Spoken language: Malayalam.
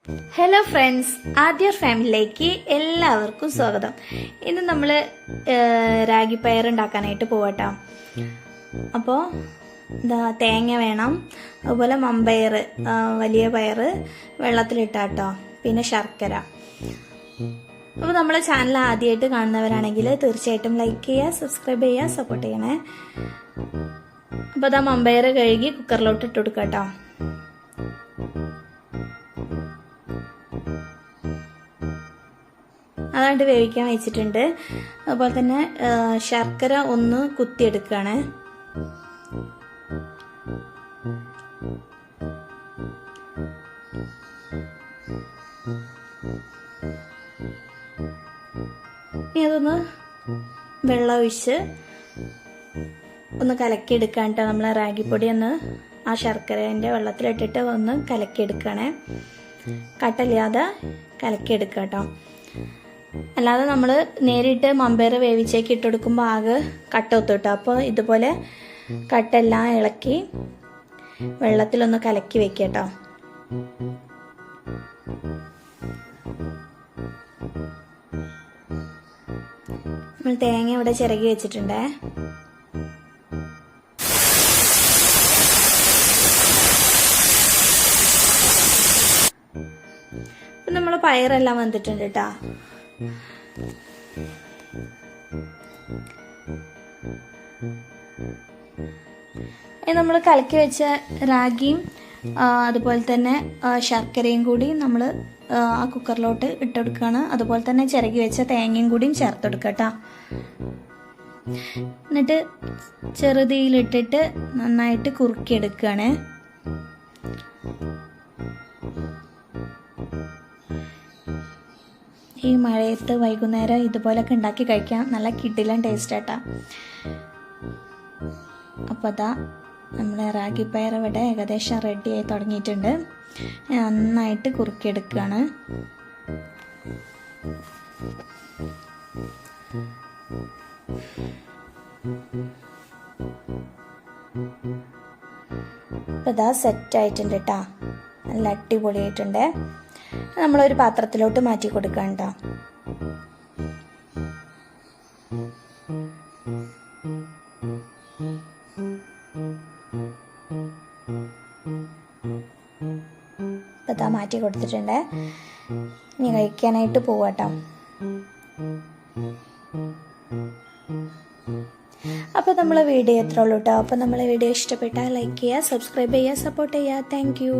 ഹലോ ഫ്രണ്ട്സ്, ആദ്യർ ഫാമിലിയിലേക്ക് എല്ലാവർക്കും സ്വാഗതം. ഇന്ന് നമ്മൾ രാഗി പയർ ഉണ്ടാക്കാനായിട്ട് പോവട്ടോ. അപ്പോൾ തേങ്ങ വേണം, അതുപോലെ മമ്പയർ, വലിയ പയർ വെള്ളത്തിലിട്ടാട്ടോ, പിന്നെ ശർക്കര. അപ്പോൾ നമ്മളെ ചാനൽ ആദ്യമായിട്ട് കാണുന്നവരാണെങ്കിൽ തീർച്ചയായിട്ടും ലൈക്ക് ചെയ്യുക, സബ്സ്ക്രൈബ് ചെയ്യുക, സപ്പോർട്ട് ചെയ്യണേ. അപ്പോൾ മമ്പയർ കഴുകി കുക്കറിലോട്ട് ഇട്ട് കൊടുക്കാം കേട്ടോ. അതാണ്ട് വേവിക്കാൻ വെച്ചിട്ടുണ്ട്. അതുപോലെ തന്നെ ശർക്കര ഒന്ന് കുത്തിയെടുക്കുകയാണ്. ഇനി അതൊന്ന് വെള്ളം ഒഴിച്ച് ഒന്ന് കലക്കിയെടുക്കാണ്ട് നമ്മളെ റാഗിപ്പൊടി ഒന്ന് ആ ശർക്കരേൻ്റെ വെള്ളത്തിലിട്ടിട്ട് ഒന്ന് കലക്കിയെടുക്കുകയാണ്. കട്ടല്ലാതെ കലക്കിയെടുക്കുക കേട്ടോ. അല്ലാതെ നമ്മൾ നേരിട്ട് മമ്പയർ വേവിച്ചേക്ക് ഇട്ടെടുക്കുമ്പോൾ ആകെ കട്ട ഒത്തുട്ടോ. അപ്പോൾ ഇതുപോലെ കട്ടെല്ലാം ഇളക്കി വെള്ളത്തിലൊന്ന് കലക്കി വെക്കുക കേട്ടോ. നമ്മൾ തേങ്ങ ഇവിടെ ചിരകി വെച്ചിട്ടുണ്ടേ. നമ്മൾ പയറെല്ലാം വന്നിട്ടുണ്ട് കേട്ടോ. നമ്മൾ കലക്കി വെച്ച റാഗിയും അതുപോലെ തന്നെ ശർക്കരയും കൂടി നമ്മൾ ആ കുക്കറിലോട്ട് ഇട്ടെടുക്കുകയാണ്. അതുപോലെ തന്നെ ചിരകി വെച്ച തേങ്ങയും കൂടിയും ചേർത്തെടുക്കുക കേട്ടോ. എന്നിട്ട് ചെറുതീയിലിട്ടിട്ട് നന്നായിട്ട് കുറുക്കിയെടുക്കുകയാണ്. ഈ മഴയത്ത് വൈകുന്നേരം ഇതുപോലൊക്കെ ഉണ്ടാക്കി കഴിക്കാൻ നല്ല കിടിലൻ ടേസ്റ്റ് ആട്ടാ. അപ്പോൾ അതാ നമ്മുടെ റാഗി പയർ ഇവിടെ ഏകദേശം റെഡി ആയി തുടങ്ങിയിട്ടുണ്ട്. നന്നായിട്ട് കുറുക്കിയെടുക്കുകയാണ്. അപ്പോൾ ഇതാ സെറ്റ് ആയിട്ടുണ്ട് കേട്ടോ. നല്ല അടിപൊളിയായിട്ടുണ്ട്. നമ്മളൊരു പാത്രത്തിലോട്ട് മാറ്റി കൊടുക്കാം കേട്ടോ. ഇതാ മാറ്റി കൊടുത്തിട്ടുണ്ട്. ഇനി കഴിക്കാനായിട്ട് പോവാട്ടോ. അപ്പോൾ നമ്മളെ വീഡിയോ എത്ര ഉള്ളൂ കേട്ടോ. അപ്പോൾ നമ്മളെ വീഡിയോ ഇഷ്ടപ്പെട്ടാൽ ലൈക്ക് ചെയ്യുക, സബ്സ്ക്രൈബ് ചെയ്യുക, സപ്പോർട്ട് ചെയ്യുക. Thank you.